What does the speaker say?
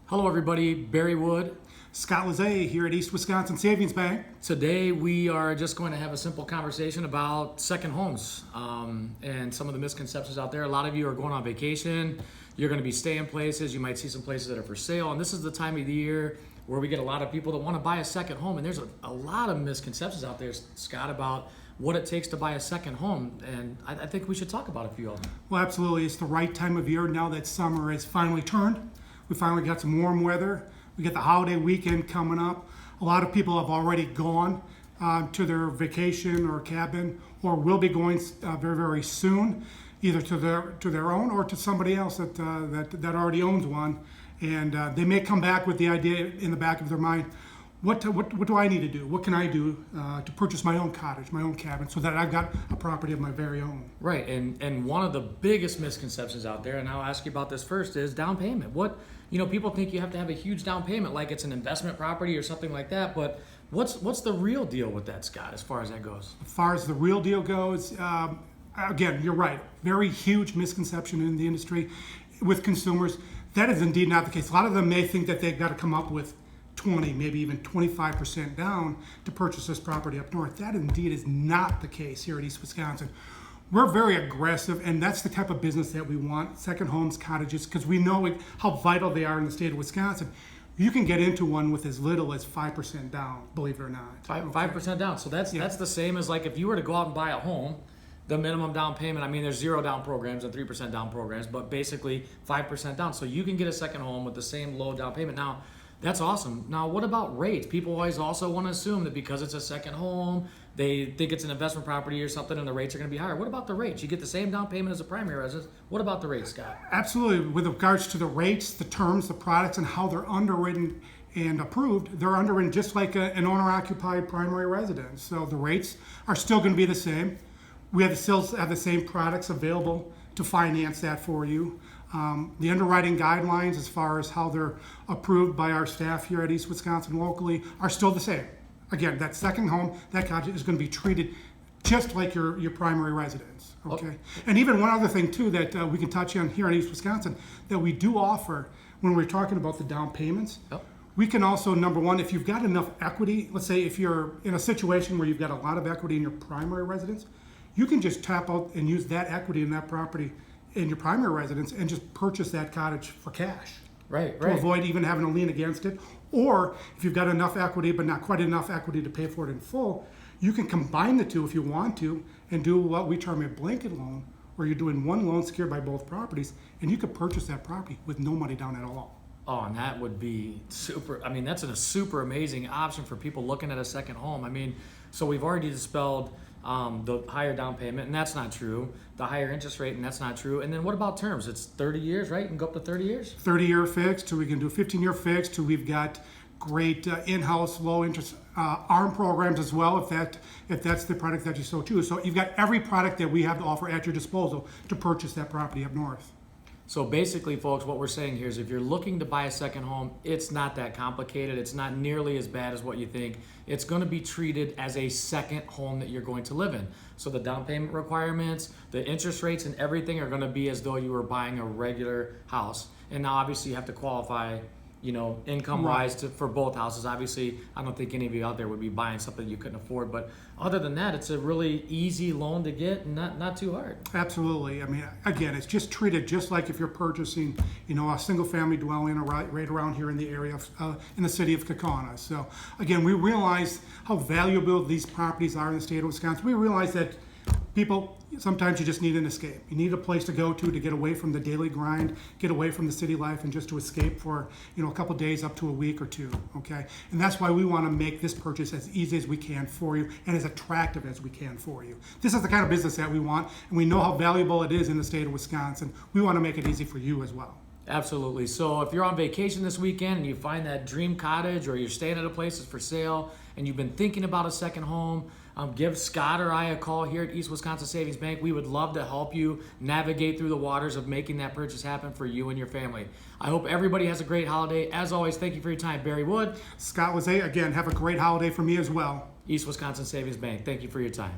Hello everybody, Barry Wood. Scott Lazay here at East Wisconsin Savings Bank. Today we are just going to have a simple conversation about second homes and some of the misconceptions out there. A lot of you are going on vacation, you're going to be staying places, you might see some places that are for sale, and this is the time of the year where we get a lot of people that want to buy a second home, and there's a lot of misconceptions out there, Scott, about what it takes to buy a second home, and I think we should talk about a few of them. Well, absolutely. It's the right time of year now that summer has finally turned. We finally got some warm weather. We got the holiday weekend coming up. A lot of people have already gone to their vacation or cabin, or will be going very, very soon, either to their own or to somebody else that already owns one. And they may come back with the idea in the back of their mind, what do I need to do? What can I do to purchase my own cottage, my own cabin, so that I've got a property of my very own? Right, and one of the biggest misconceptions out there, and I'll ask you about this first, is down payment. People think you have to have a huge down payment, like it's an investment property or something like that, but what's the real deal with that, Scott, as far as that goes? As far as the real deal goes, again, you're right. Very huge misconception in the industry with consumers. That is indeed not the case. A lot of them may think that they've got to come up with 20, maybe even 25% down to purchase this property up north. That indeed is not the case here at East Wisconsin. We're very aggressive, and that's the type of business that we want, second homes, cottages, because we know how vital they are in the state of Wisconsin. You can get into one with as little as 5% down, believe it or not. 5% down. So that's the same as like if you were to go out and buy a home, the minimum down payment, there's 0 down programs and 3% down programs, but basically 5% down. So you can get a second home with the same low down payment. Now, that's awesome. Now, what about rates? People always also want to assume that because it's a second home, they think it's an investment property or something, and the rates are going to be higher. What about the rates? You get the same down payment as a primary residence. What about the rates, Scott? Absolutely. With regards to the rates, the terms, the products, and how they're underwritten and approved, they're underwritten just like an owner-occupied primary residence. So the rates are still going to be the same. We still have the same products available to finance that for you. The underwriting guidelines, as far as how they're approved by our staff here at East Wisconsin locally, are still the same. Again, that second home, that cottage is going to be treated just like your primary residence. Okay. And even one other thing too that we can touch on here in East Wisconsin that we do offer when we're talking about the down payments. We can also, number one, if you've got enough equity, let's say if you're in a situation where you've got a lot of equity in your primary residence, you can just tap out and use that equity in that property in your primary residence and just purchase that cottage for cash. Right. To avoid even having a lien against it. Or if you've got enough equity but not quite enough equity to pay for it in full, you can combine the two if you want to and do what we term a blanket loan, where you're doing one loan secured by both properties, and you could purchase that property with no money down at all. Oh, and that would be super. That's a super amazing option for people looking at a second home. So we've already dispelled the higher down payment, and that's not true. The higher interest rate, and that's not true. And then what about terms? It's 30 years, right? You can go up to 30 years? 30-year fixed, we can do 15-year fixed, we've got great in-house low interest ARM programs as well, if that's the product that you so choose. So you've got every product that we have to offer at your disposal to purchase that property up north. So basically, folks, what we're saying here is if you're looking to buy a second home, it's not that complicated. It's not nearly as bad as what you think. It's going to be treated as a second home that you're going to live in. So the down payment requirements, the interest rates, and everything are going to be as though you were buying a regular house. And now, obviously, you have to qualify, income-wise for both houses. Obviously, I don't think any of you out there would be buying something you couldn't afford. But other than that, it's a really easy loan to get and not too hard. Absolutely. Again, it's just treated just like if you're purchasing, a single-family dwelling right around here in the area, in the city of Kaukauna. So, again, we realize how valuable these properties are in the state of Wisconsin. We realize that people, sometimes you just need an escape. You need a place to go to get away from the daily grind, get away from the city life, and just to escape for a couple days up to a week or two. Okay, and that's why we want to make this purchase as easy as we can for you and as attractive as we can for you. This is the kind of business that we want, and we know how valuable it is in the state of Wisconsin. We want to make it easy for you as well. Absolutely. So if you're on vacation this weekend and you find that dream cottage, or you're staying at a place that's for sale and you've been thinking about a second home, give Scott or I a call here at East Wisconsin Savings Bank. We would love to help you navigate through the waters of making that purchase happen for you and your family. I hope everybody has a great holiday. As always, thank you for your time. Barry Wood. Scott Lazay, again, have a great holiday for me as well. East Wisconsin Savings Bank. Thank you for your time.